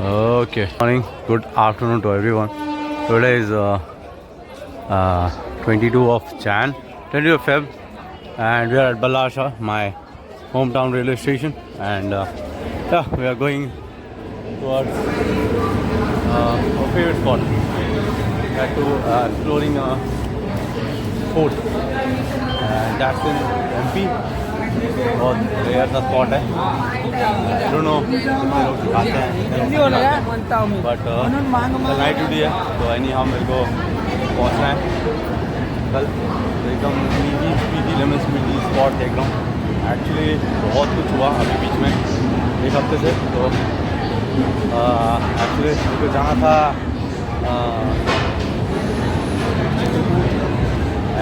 Okay, morning, good afternoon to everyone. Today is 22 of Jan, 22 of Feb, and we are at Balasha, my hometown railway station, and yeah, we are going towards our favorite spot. We are to exploring fort, and that's in MP. बहुत rare सा spot है. I don't no कितने लोग आते हैं, but कल night duty है तो एनी हाउ मेरे को पहुंचना है कल. एकदम पीजी लेमन स्पीडी स्पॉट देख रहा हूँ. एक्चुअली बहुत कुछ हुआ अभी बीच में एक हफ्ते से. तो एक्चुअली मेरे को जाना था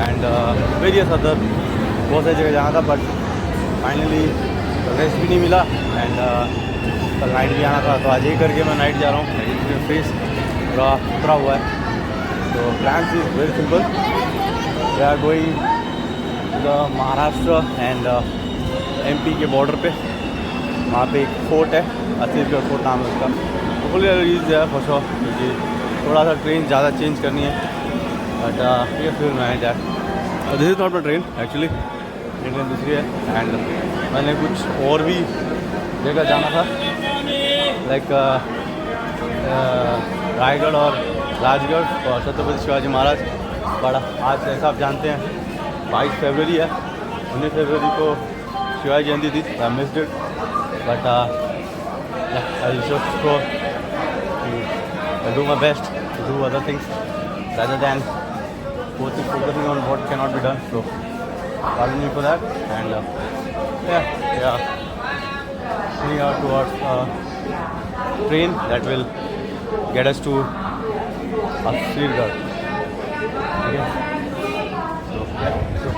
एंड वेरियस अदर बहुत सारी जगह जाना था, बट फाइनली रेस्ट भी नहीं मिला. एंड कल नाइट भी आना था, तो आज ही करके मैं नाइट जा रहा हूँ. मेरी फेस पूरा उतरा हुआ है. तो plan is very simple. We are going the Maharashtra and MP के बॉर्डर पे. वहाँ पे एक फोर्ट है, छत्तीसगढ़ फोर्ट नाम है उसका. तो फुल रीज है फॉर श्योर, क्योंकि थोड़ा सा ट्रेन ज़्यादा चेंज करनी है. बट ये फिर मैं जाए. This is not my train actually, train दूसरी है. एंड मैंने कुछ और भी जगह जाना था, लाइक रायगढ़ और राजगढ़ और छत्रपति शिवाजी महाराज. बड़ा आज जैसा आप जानते हैं 22 फरवरी है. 19 फरवरी को शिवाजी जयंती थी. I missed it, but I just go do my best to do other things rather than focusing on what cannot be done. So pardon me for that. And yeah, we are towards train that will get us to Shegaon. Okay. So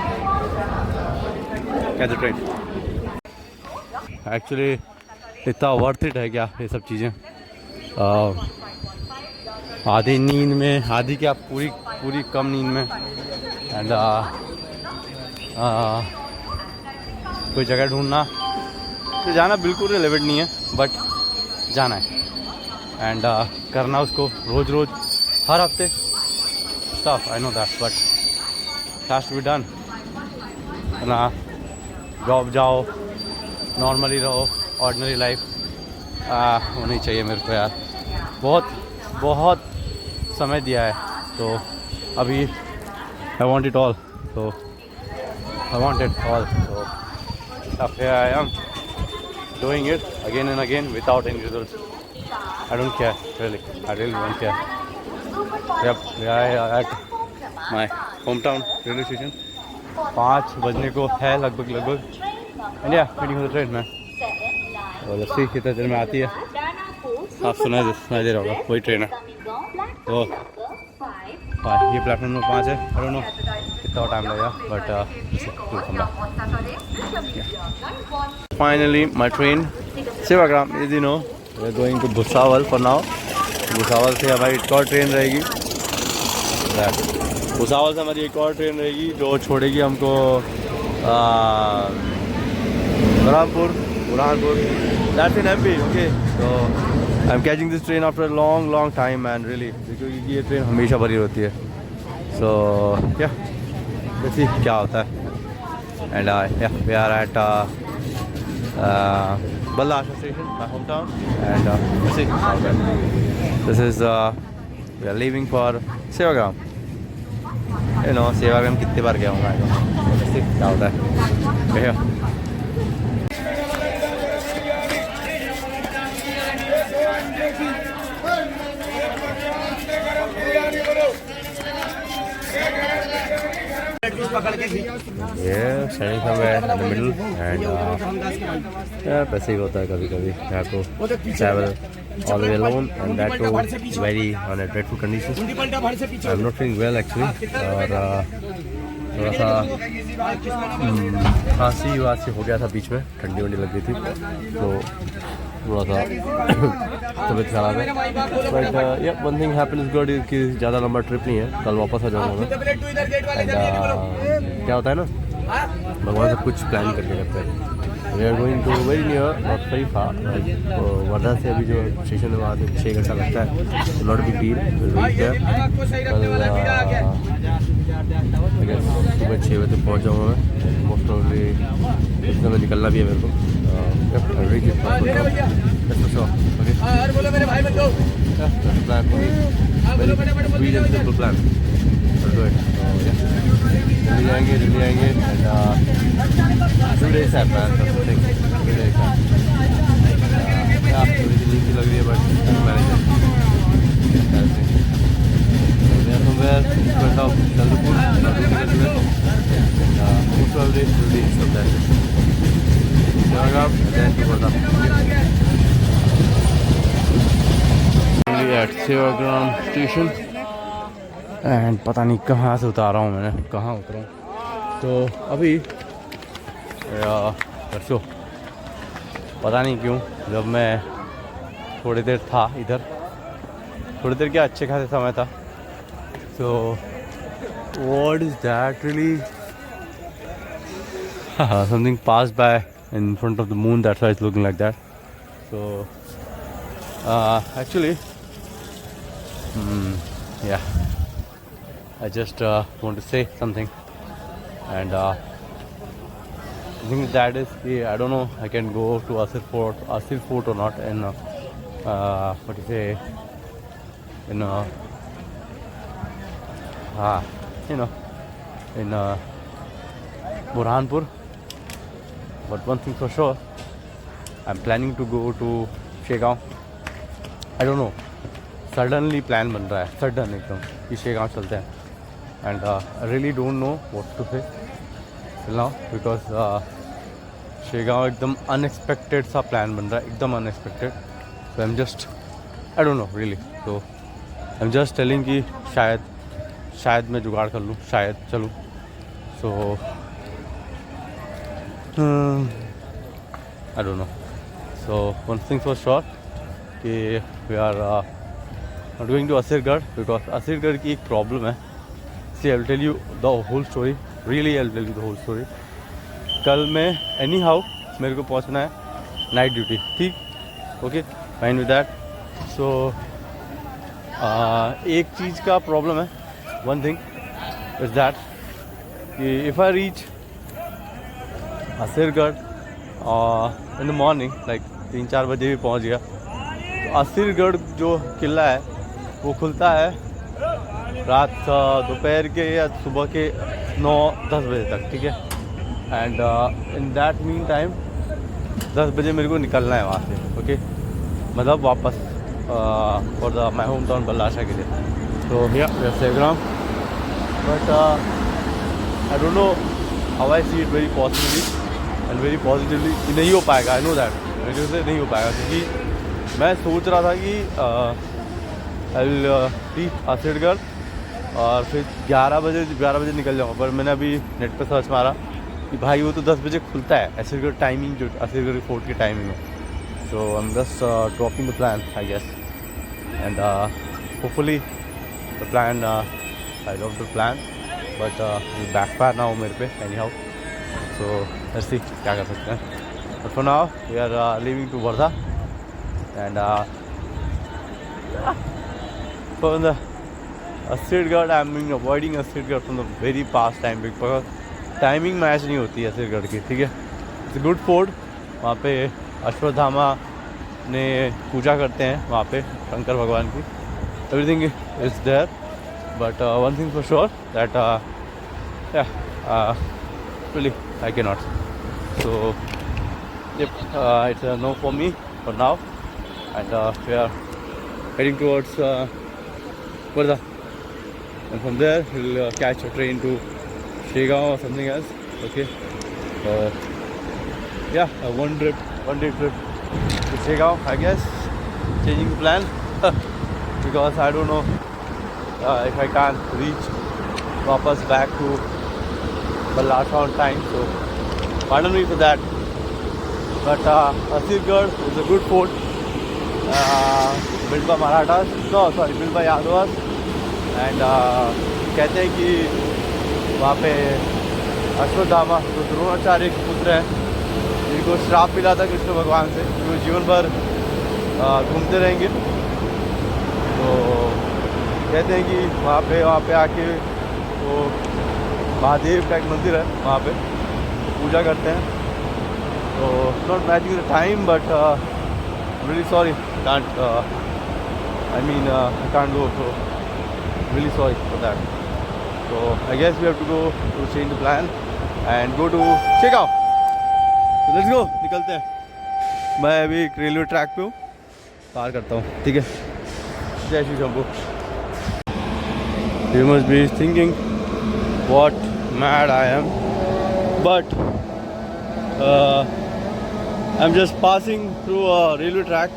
catch the train. Actually इतना worth it है क्या ये सब चीज़ें. आधी नींद में, आधी क्या पूरी कम नींद में. एंड कोई जगह ढूंढना तो जाना बिल्कुल रिलेवेंट नहीं है, बट जाना है. एंड करना उसको रोज़ हर हफ्ते. Stuff I know that, but has to be done. ना जॉब जाओ, नॉर्मली रहो, ऑर्डिनरी लाइफ होनी चाहिए मेरे को यार. बहुत समय दिया है, तो अभी आई वॉन्ट इट ऑल. तो आई वॉन्ट इट ऑल. तो here I am doing it again and again without any results. I don't care really. I really don't care. Yep, we are at my hometown railway station. 5 बजने को है लगभग. And या waiting for the train. मैं और लस्सी कितने देर में आती है आप सुनाई दे रहा होगा. वही ट्रेन है. तो ये प्लेटफॉर्म नंबर 5 है. आई डोंट नो कितना टाइम लगेगा, but finally my train Sevagram. Is you know we are going to Bhusawal for now. Bhusawal से हमारी एक और ट्रेन रहेगी. भुसावल से हमारी एक और ट्रेन रहेगी जो छोड़ेगी हमको Burhanpur. That's in MP. Okay, तो I am catching this train after long time and really, क्योंकि ये ट्रेन हमेशा भरी होती है. सो या देखिए क्या होता है. And we are at Balasha station, my hometown, and this is we are leaving for Shegaon. You know, Shegaon कितने बार गया हूँ मैं. देखिए क्या होता है. Yeah, standing somewhere in the middle, and yeah, ऐसे ही होता है कभी. You have to travel all the way alone, and that too very on a dreadful conditions. I'm not feeling well actually, और थोड़ा सा खांसी हो गया था बीच में. ठंडी लग गई थी, तो थोड़ा सा तबीयत खराब है. बट या one thing happen is good कि ज़्यादा लंबा ट्रिप नहीं है. कल वापस आ जाऊँगा मैं. एंड क्या होता है ना, भगवान सब कुछ प्लान करके करते हैं. We are going to very near, not very far, Wardha से अभी जो स्टेशन है वहाँ से 6 घंटा लगता है, नॉट बिग डील। कल सुबह 6 बजे पहुँच जाऊँगा मैं, मोस्ट प्रॉब्ली उस समय निकलना भी है मेरे को। जल्दी आएंगे एंड 2 days है प्लान, थोड़ी नींद लग रही है but at Sevagram station and पता नहीं कहाँ से उतारा हूँ मैंने, कहाँ उतरा हूँ। तो अभी परसों पता नहीं क्यों जब मैं थोड़ी देर था इधर, थोड़ी देर क्या अच्छे खासे समय था। So what is that really, something pass by in front of the moon, that's why it's looking like that. So actually yeah, I just want to say something, and the thing that is, I don't know I can go to Asir Fort or not, and what do you say, in in Burhanpur, but one thing for sure, I'm planning to go to Shegaon. I don't know, suddenly plan बन रहा है, sudden एकदम कि शेगांव चलते हैं। And I really don't know what to say now, because Shegaon एकदम unexpected सा plan बन रहा है, एकदम unexpected. So I am just, I don't know really, so I am just telling कि शायद मैं जुगाड़ कर लूँ, शायद चलूँ। So I don't know. So one thing for sure कि we are not going to Asirgarh, because Asirgarh की एक प्रॉब्लम है। See, I will tell you the whole story. Really, I will tell you the whole story. कल मैं anyhow मेरे को पहुंचना है नाइट ड्यूटी, ठीक, ओके, फाइन विद दैट। सो एक चीज़ का प्रॉब्लम है, वन थिंग इज दैट कि if I reach Asirgarh in the morning, like 3-4 बजे भी पहुंच गया, तो Asirgarh जो किला है वो खुलता है रात दोपहर के या सुबह के 9-10 बजे तक, ठीक है। And in that mean time 10 बजे मेरे को निकलना है वहाँ से, ओके, मतलब वापस for the my home town Ballarshah के लिए। तो या Sevagram, but I don't know how I see it very positively and very positively कि नहीं हो पाएगा। आई नो दैट मेरे से नहीं हो पाएगा, क्योंकि मैं सोच रहा था कि आई विल रीच Asirgarh और फिर 11 बजे निकल जाऊँगा, पर मैंने अभी नेट पे सर्च मारा कि भाई वो तो 10 बजे खुलता है Asirgarh टाइमिंग, जो Asirgarh फोर्ट की टाइमिंग है। So I am just dropping the plan, I guess, and hopefully the plan, I love the plan, but backfire ना हो मेरे पे anyhow. So let's see क्या कर सकते हैं। But for now we are living to Wardha, and from the Asirgarh, I am avoiding Asirgarh from the very past time, because timing match नहीं होती है Asirgarh की, ठीक है। इट्स गुड फोर्ट, वहाँ पे अश्वत्थामा ने पूजा करते हैं वहाँ पे शंकर भगवान की, everything is there, but one thing for sure that really I can not. So it's no for me for now, and we are heading towards Varda, and from there we'll catch a train to Shegaon or something else, okay. Yeah, a one day trip to Shegaon, I guess, changing the plan because I don't know if I can reach वापस back to Ballasha on time, so pardon me for that, but Asirgarh is a good fort, built by Marathas, built by Yadavas, and कहते हैं कि वहाँ पे अश्वत्थामा जो द्रोणाचार्य के पुत्र हैं जिनको श्राप मिला था कृष्ण भगवान से कि वो जीवन भर घूमते रहेंगे। तो कहते हैं कि वहाँ पे आके वो महादेव का एक मंदिर है, वहाँ पे पूजा करते हैं। तो not matching the time but really sorry can't I can't go, so really sorry for that. So I guess we have to go to change the plan and go to Shegaon. So let's go, निकलते हैं। मैं अभी एक railway track पे हूँ, पार करता हूँ, ठीक है। जय Shri Shambhu. You must be thinking what mad I am, but I'm just passing through a railway track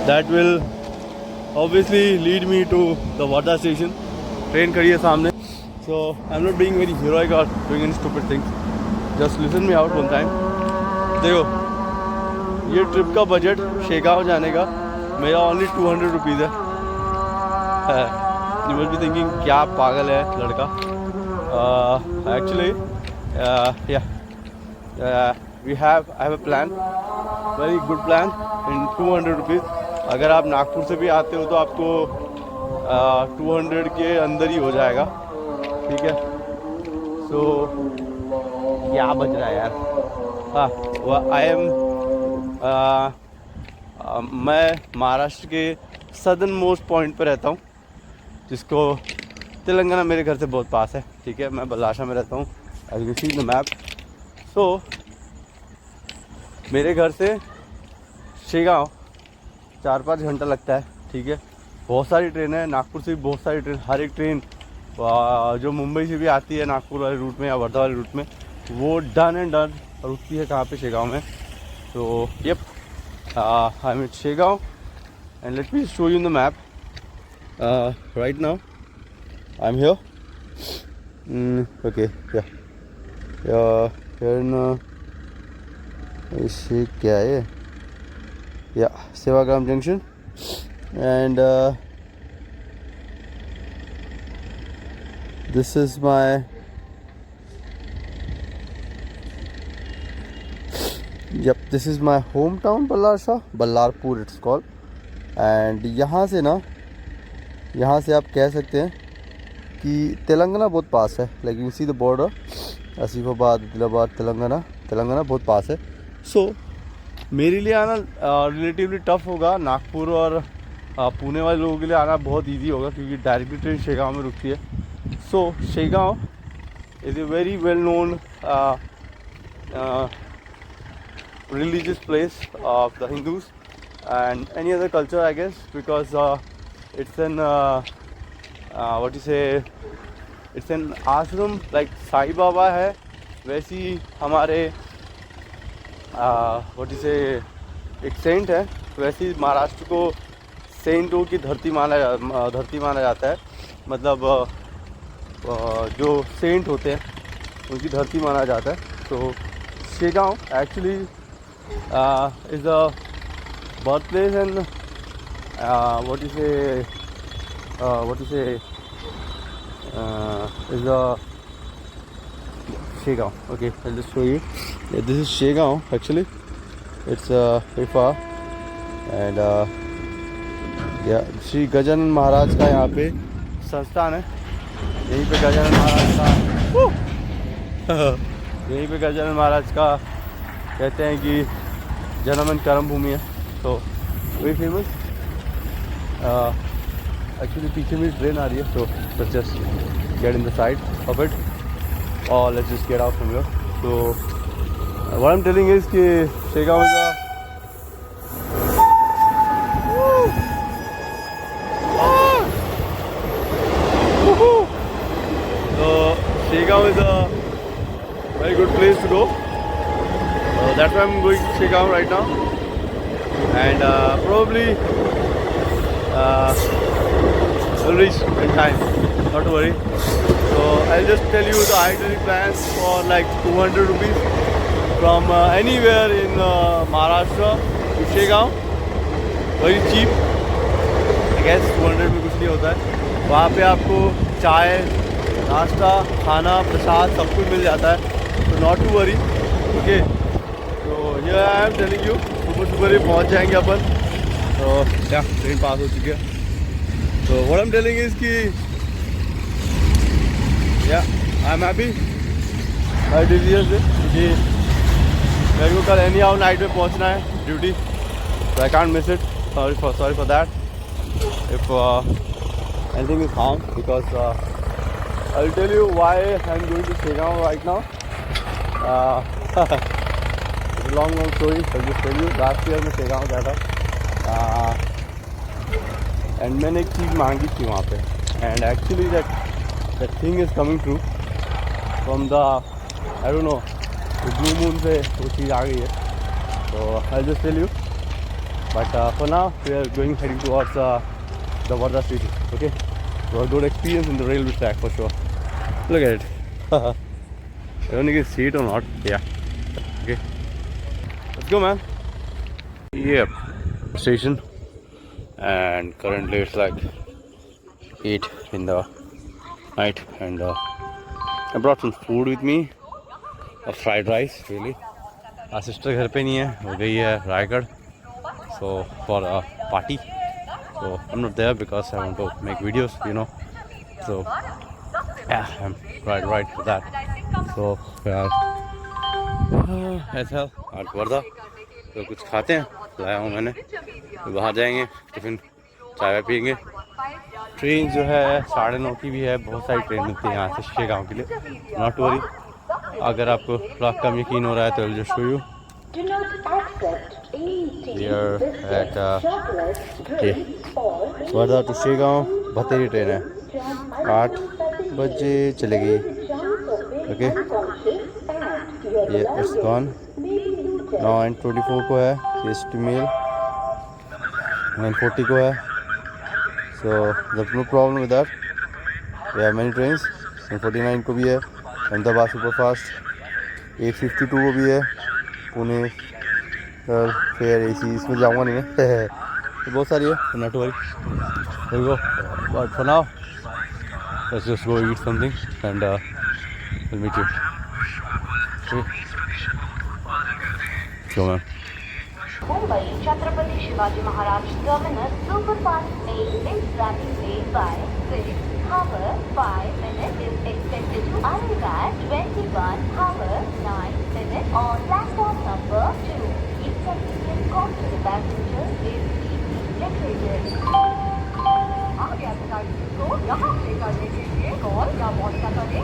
that will obviously lead me to the Wardha station. Train खड़ी है सामने, so I'm not being very heroic or doing any stupid things. Just listen me out one time. देखो, ये trip का budget Shegaon जाने का मेरा only 200 rupees है। You must be thinking क्या पागल है लड़का। Actually, I have a plan, very good plan in 200 rupees. अगर आप नागपुर से भी आते हो तो आपको 200 के अंदर ही हो जाएगा, ठीक है। सो क्या बच रहा है यार। मैं महाराष्ट्र के सदर्न मोस्ट पॉइंट पर रहता हूँ, जिसको तेलंगाना मेरे घर से बहुत पास है, ठीक है। मैं बल्लाशा में रहता हूँ, as you see the map. So मेरे घर से शेगांव 4-5 घंटा लगता है, ठीक है। बहुत सारी ट्रेन है, नागपुर से भी बहुत सारी ट्रेन। हर एक ट्रेन जो मुंबई से भी आती है नागपुर वाले रूट में या वर्धा वाले रूट में, वो डन एंड डन रुकती है कहाँ पे, शेगांव में। तो yup, I am at Shegaon and let me show you in the map. Right now I am here, okay, इसे क्या है, yeah, Sevagram Junction, and this is my hometown, Ballarpur it's called, and यहाँ से आप कह सकते हैं कि तेलंगाना बहुत पास है। Like you see the border, Asifabad, Adilabad, Telangana बहुत पास है। सो मेरे लिए आना रिलेटिवली टफ होगा। नागपुर और पुणे वाले लोगों के लिए आना बहुत इजी होगा, क्योंकि डायरेक्टली ट्रेन शेगांव में रुकती है। So Shegaon is a very well known religious place of the Hindus and any other culture, I guess, because it's an it's an ashram like Sai Baba है। वैसी हमारे एक सेंट है, वैसे महाराष्ट्र को सेंटों की धरती माना जाता है। मतलब जो सेंट होते हैं उनकी धरती माना जाता है। तो Shegaon actually is a birth place and is a Shegaon. Okay, I'll just show you. Yeah, this is Shegaon actually. It's very far, and yeah, Shri Gajanan Maharaj का यहाँ पे संस्थान है। यहीं पे गजानन महाराज का कहते हैं कि जन्म एंड कर्म भूमि है। तो वेरी फेमस। एक्चुअली पीछे में ट्रेन आ रही है, तो let's just get in the side of it or let's just get out from here. So what I'm telling is कि Shegaon is Shegaon is a very good place to go. That's why I'm going to Shegaon right now, and probably will reach in time, not to worry. So I'll just tell you the itinerary plans for like 200 rupees from anywhere in Maharashtra to Shegaon. Very cheap, I guess 200 में कुछ नहीं होता है। वहाँ पे आपको चाय, नाश्ता, खाना, प्रसाद सब कुछ मिल जाता है, तो नॉट टू वरी। ओके, ये आई एम टेलिंग यू सुबह ही पहुंच जाएंगे अपन। तो क्या ट्रेन पास हो चुकी है। तो what I am telling is कि या I am happy my decision से, क्योंकि मेरे को कल एनी हाउ नाइट में पहुंचना है duty, so I can't miss it. Sorry for that. If anything is wrong, because I'll tell you why I'm going to Shegaon right now. It's a long story. I'll just tell you. Last year मैं Shegaon गया था, and मैंने एक चीज़ मांगी थी वहाँ पे, and actually that thing is coming true from the I don't know the blue moon से वो चीज़ आ गई है. So I'll just tell you. But for now, we are heading towards the Vidharb station. Okay, so a good experience in the railway track for sure. Look at it. I don't know if you see it or not. Yeah. Okay. Let's go, man. Yep. Station. And currently it's like 8 in the night, and I brought some food with me. A fried rice, really. Our sister घर पे नहीं है, वो गई है Raigarh. So for a party, so I'm not there because I want to make videos, you know. So yeah, I'm right for that. So ऐसा आज वर्धा तो कुछ खाते हैं, लाया हूँ मैंने. तो बाहर जाएंगे, टिफिन चाय पियेंगे. ट्रेन जो है 9:30 की भी है. बहुत सारी ट्रेन मिलती है यहाँ से शेगांव के लिए. Not worry. अगर आपको थोड़ा कम यकीन हो रहा है तो I'll just show you. We are at Wardha to Shegaon बतेरी ट्रेन है. 8 बजे चलेगी. ओके, ये इट्स गॉन. 9:24 को है. CST मेल 9:40 को है. So there's no problem with that. We have many trains. 9:49 को भी है. अहमदाबाद सुपर फास्ट 8:52 को भी है. पुणे फिर AC इसमें जाऊँगा नहीं है. तो बहुत सारी है. Not worry. There we go. But for now, let's just go eat something and we'll meet you. Okay. Go, man. Mumbai Chhatrapati Shivaji Maharaj terminus superfast mail is running late by 6 hours 5 minutes is expected to arrive at 21 hours 9 minutes on platform number 2. Inconvenience caused to the passengers is deeply regretted. आगे यात्री को यहाँ से करने के लिए call या WhatsApp करें.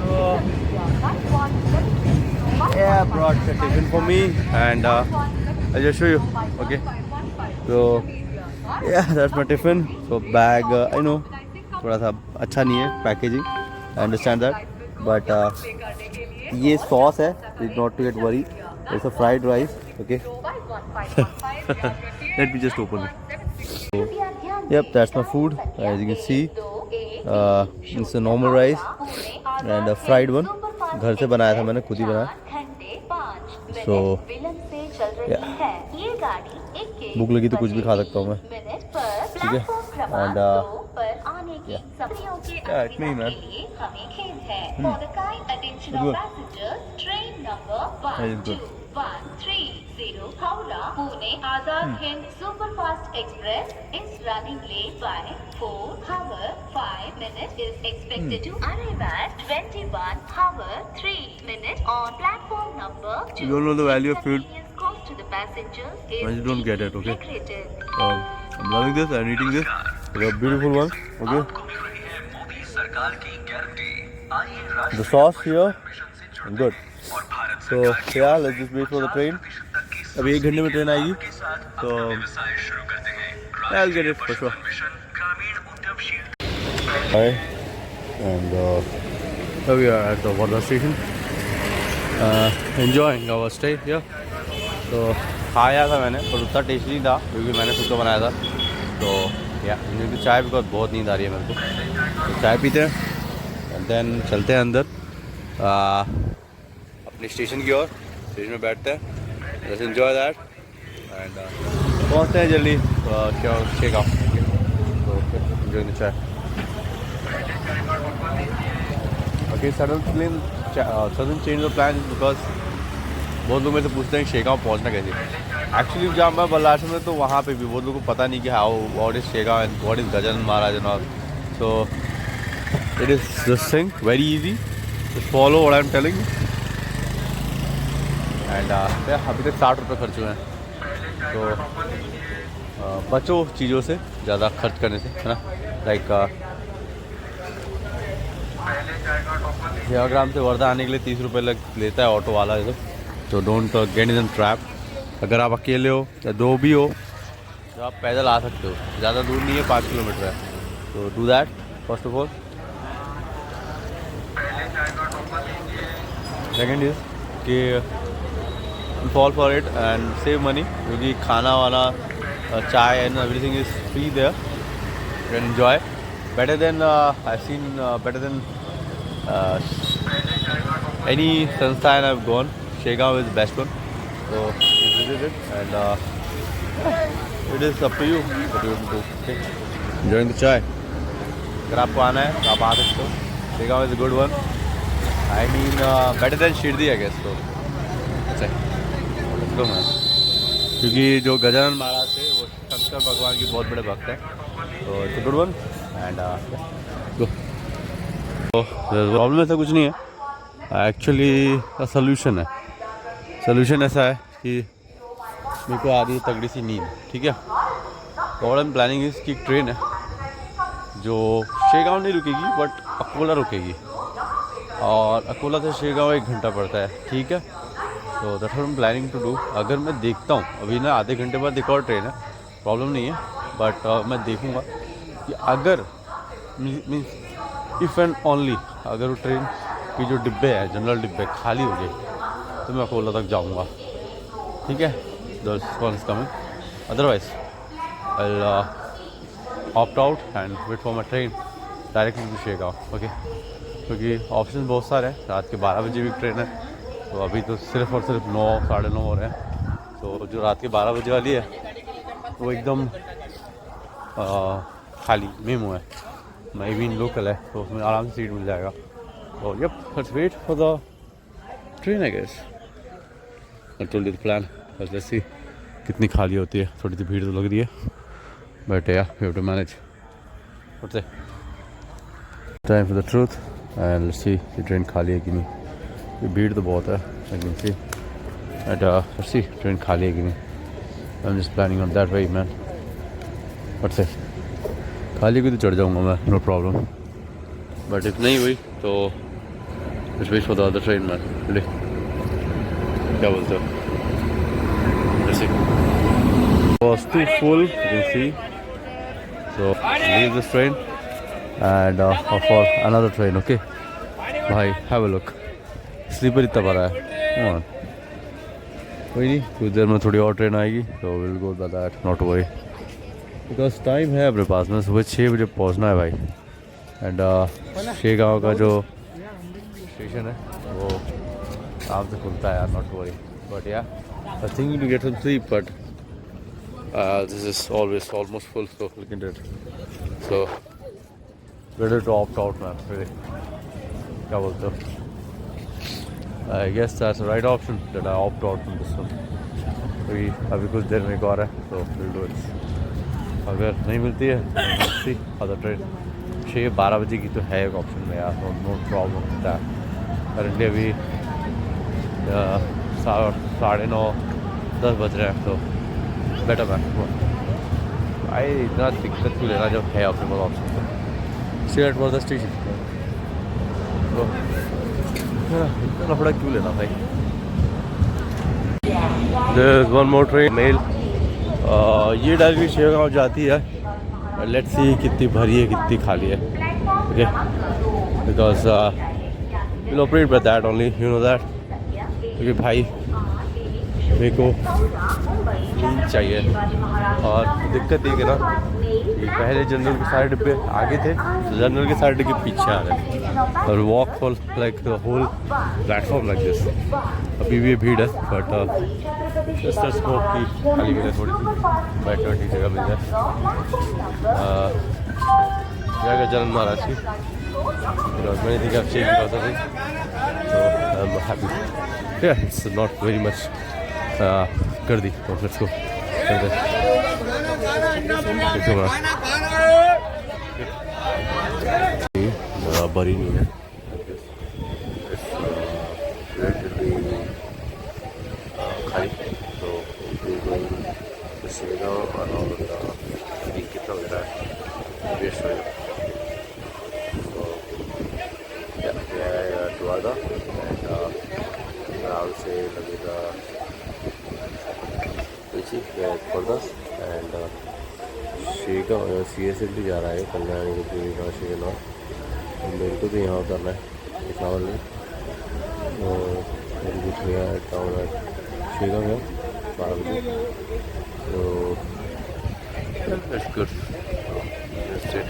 Yeah, brought the tiffin for me and I'll just show you. Okay, so yeah, that's my tiffin. So bag, I know थोड़ा सा अच्छा नहीं है packaging, I understand that, but ये सॉस है. Please not to get worried. It's a fried rice. Okay. Let me just open it. So, yep, that's my food. As you can see, it's a normal rice and a fried one. घर से बनाया था मैंने, खुद ही बनाया. So yeah, भूख लगी तो कुछ भी खा सकता हूँ मैं. ठीक है. And yeah, it's me, man. It's good. It's good. 130 Howrah Pune Azad Hind Superfast Express is running late by 4 hours 5 minutes is expected to arrive at 21 hours 3 minutes on platform number 2. You don't know the value of food. Cost to the passengers is When you don't get it, okay? regretted. I'm loving this. I'm eating this. It's a beautiful one. Okay. The sauce here, good. So yeah, let's just wait for the train. अभी 1 घंटे में train आएगी. So yeah, I'll get it for sure. Hi, and here we are at the Vidharb station. Enjoying our stay here. So खाया था मैंने, पर उतना tasty नहीं था क्योंकि मैंने खुद को बनाया था. तो या मुझे तो चाय बिकॉज बहुत नींद आ रही है मेरे को. तो चाय पीते हैं एंड देन चलते हैं अंदर अपने स्टेशन की ओर. स्टेशन में बैठते हैं. लेट्स एंजॉय दैट एंड पहुँचते हैं जल्दी शेगांव. तो एंजॉय द चाय. Okay, sudden change of plan is because बहुत लोग मेरे से पूछते हैं कि शेगांव पहुंचना कैसे। एक्चुअली जहाँ मैं बल्लाश्रम में, तो वहाँ पे भी बहुत लोगों को पता नहीं कि how what is Shegaon and what is Gajanan Maharaj and all. So it is this thing very easy, just follow what I am telling. And अभी तक 60 रुपये खर्च हुए हैं, तो बचो चीज़ों से ज़्यादा खर्च करने से, है ना। लाइक सेवाग्राम से वर्धा आने के लिए 30 रुपये लेता है ऑटो वाला, तो डोंट गेट इन ट्रैप। अगर आप अकेले हो या दो भी हो तो आप पैदल आ सकते हो, ज़्यादा दूर नहीं है, 5 किलोमीटर है, तो do that first of all. Second is कि fall for it and save money, क्योंकि खाना वाला चाय and everything is free there, you can enjoy better than I've seen better than any Sansthan I've gone. Shegaon is the best one, so you visit it and it is up to you what you want to do. Okay, enjoying the chai. अगर आपको आना है तो आप आ सकते हो। Shegaon is a good one. I mean better than Shirdi I guess. So अच्छा, let's go man. क्योंकि जो गजानन महाराज थे वो शंकर भगवान के बहुत बड़े भक्त हैं, तो it's a good one and go. तो प्रॉब्लम ऐसा कुछ नहीं है, एक्चुअली सोल्यूशन है। सोल्यूशन ऐसा है कि मेरे को आ रही है तगड़ी सी नींद, ठीक है। और आई एम प्लानिंग इसकी ट्रेन है जो शेगांव नहीं रुकेगी बट अकोला रुकेगी, और अकोला से शेगांव 1 घंटा पड़ता है, ठीक है। तो that's what I am planning to do. अगर मैं देखता हूँ अभी ना आधे घंटे बाद एक और ट्रेन है, प्रॉब्लम नहीं है, बट मैं देखूँगा कि अगर मीन्स इफ़ एंड ओनली अगर वो ट्रेन की जो डिब्बे हैं, जनरल डिब्बे खाली हो गए, तो मैं अकोला तक जाऊँगा, ठीक है। The call is coming, otherwise I opt out and wait for my train directly to Shegaon. Okay, क्योंकि ऑप्शन बहुत सारे हैं। रात के 12 बजे भी ट्रेन है, तो अभी तो सिर्फ और सिर्फ 9 साढ़े 9 हो रहे हैं, तो जो रात के 12 बजे वाली है वो एकदम खाली मेमो है, मैं भी लोकल है, तो उसमें आराम से सीट मिल जाएगा। तो yup, let's wait for the train I guess. I told you the plan, let's see कितनी खाली होती है। थोड़ी सी भीड़ तो लग रही है, but yeah we have to manage. What's it time for the truth and let's see ये ट्रेन खाली है कि नहीं। ये भीड़ तो बहुत है, लेकिन सी एट लेट्स सी ट्रेन खाली है कि नहीं। आई am just planning on that way man. What's it, खाली भी तो चढ़ जाऊँगा मैं, नो प्रॉब्लम, बट इफ नहीं हुई तो let's wait for the other train man. ले क्या बोलते हो? Was too full, you can see, so leave this train and for another train. Okay भाई, have a look, स्लीपर इतना बड़ा है, come on। कोई नहीं, कुछ देर में थोड़ी और ट्रेन आएगी, तो will go by that, not worry, because time है अपने पास में। सुबह 6 बजे पहुंचना है भाई, एंड शेगांव का जो स्टेशन है वो आराम से खुलता है यार, not worry. But yeah I thinking to get some sleep, but this is always almost full, so look at it. So better to opt out man, really. क्या बोलते हो? I guess that's the right option, that I opt out from this one. अभी कुछ देर में एक और है, so we'll do it. अगर नहीं मिलती है तो see other train। 6-12 बजे की तो है एक ऑप्शन में यार, no problem with that। Currently अभी 9:30 बज रहे हैं, तो बेटर मैन भाई, इतना दिक्कत क्यों लेना जब है अपने पास option. See eight for the station, तो इतना लफड़ा क्यों लेना भाई। There is one more train mail, ये डायरेक्टली शेगांव जाती है। लेट्स सी कितनी भरी है कितनी खाली है, okay, because will operate by that only, you know that. क्योंकि भाई मेरे को नींद चाहिए, और दिक्कत ये कि ना कि पहले जनरल के सारे डिब्बे आगे थे, तो जनरल के सारे डिब्बे पीछे आ रहे हैं, और walk for like the whole platform like this. अभी भी ये भीड़ है, बट स्कोप की खाली मिले थोड़ी सी बैठने की जगह मिल जाए। जगह जन्म महाराज की मैंने देखा आप चेक कर सकते, तो I'm happy. Yeah, it's not very much. कर दी तो let's go. बड़ी नहीं है. खाली तो Shegaon and all of the ticket वगैरह वेस्ट हो गया. So yeah, we are to Ada and now से लगेगा पीछे फर्दर एंड Shegaon CSMT जा रहा है कल्याणी का Shegaon. मेरे को तो यहाँ उतरना है इस्लामाबाद में. तो मेरी कुछ भैया टाउन है Shegaon में 12 बजे. तो इट्स गुड. स्टेट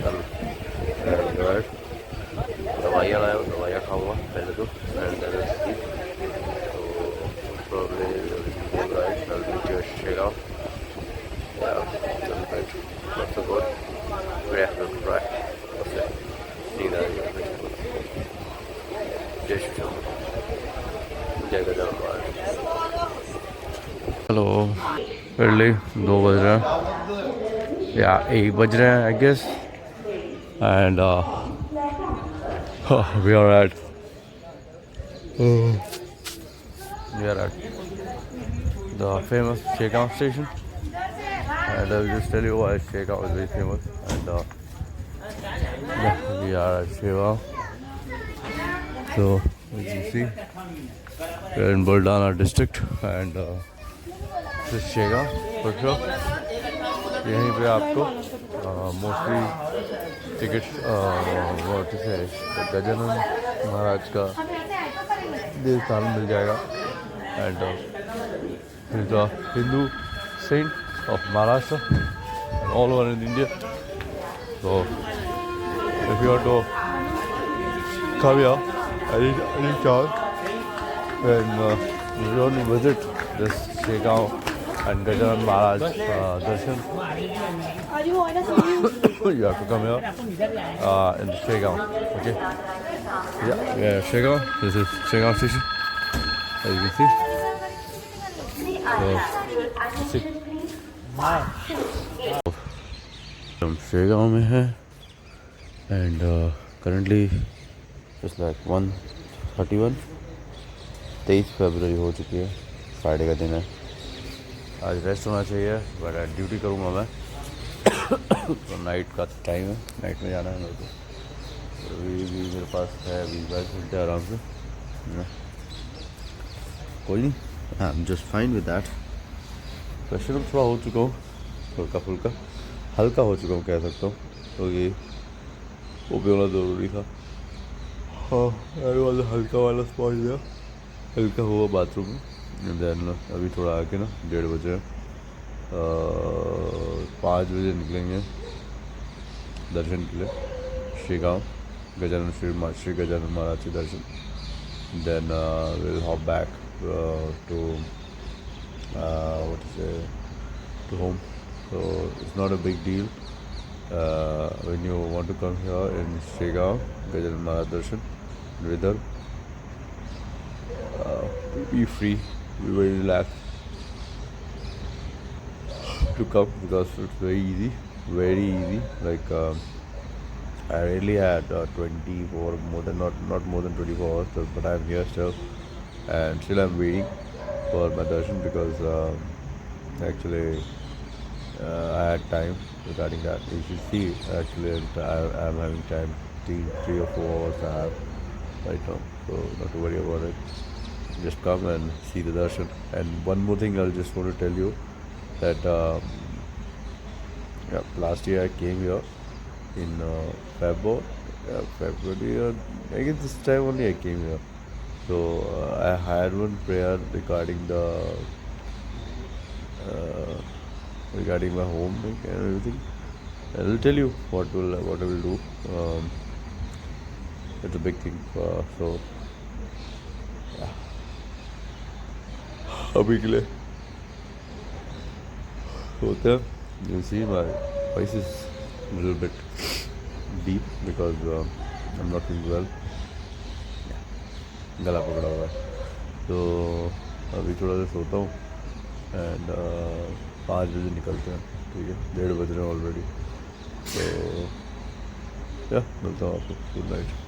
दवाइयाँ लाया हूँ, दवाइयाँ खाऊँगा पहले तो एंड तो problem right Shegaon. Not so good. We have to try. What's that? See that? Hello early 2 बज रहे हैं या 1 बज रहे हैं I guess and we are at the famous Shegaon station and I will just tell you why Shegaon is very famous and yeah, we are at Shegaon. So as you see we are in Buldana district and this is Shegaon for sure. यहीं पे आपको mostly tickets what to say Gajanan Maharaj का देवस्थान मिल जाएगा and he's a Hindu saint of Maharashtra and all over in India. So if you want to come here any chance and if you want to visit this Shegaon and Gajanan Maharaj darshan you have to come here in Shegaon. Okay, yeah, Shegaon. This is Shegaon station as you can see. So हम Shegaon में है and currently just like 1:31 23 फरवरी हो चुकी है. Friday का दिन है. आज रेस्ट होना चाहिए बट ड्यूटी करूँगा मैं. तो नाइट का टाइम है, नाइट में जाना है मेरे को. अभी भी मेरे पास है 20-22 घंटे आराम से. कोई नहीं, आई am just fine with that. Pressure में थोड़ा हो चुका हूँ, हल्का हो चुका हूँ कह सकता हूँ. तो ये वो भी होना ज़रूरी था. हाँ, वाला हल्का वाला स्पॉट दिया, हल्का हुआ बाथरूम में. देन अभी थोड़ा आके ना 1:30 बजे 5 बजे निकलेंगे दर्शन के लिए Shegaon गजानन श्री गजानन महाराज के दर्शन. Then will hop back to to home. So it's not a big deal when you want to come here in Shegaon Gajanan Maharaj darshan Vidharb. Be free, be very relaxed to come because it's very easy. Like I really had 24 not more than 24 hours, but I'm here still and still I'm waiting for my darshan because actually I had time regarding that. You should see actually I'm having time 3 or 4 hours I have right now, so not to worry about it. Just come and see the darshan. And one more thing I'll just want to tell you that last year I came here in February, I guess this time only I came here. So I had one prayer regarding my home and everything. I'll tell you what I will do. It's a big thing. So yeah. अभी के लिए होता है. You see my voice is a little bit deep because I'm not feeling well. Yeah. गला पकड़ा हुआ है। तो अभी थोड़ा सा सोता हूँ एंड 5 बजे निकलते हैं, ठीक है, 1:30 बज रहे हैं ऑलरेडी। तो या मिलता हूँ आपको, गुड नाइट।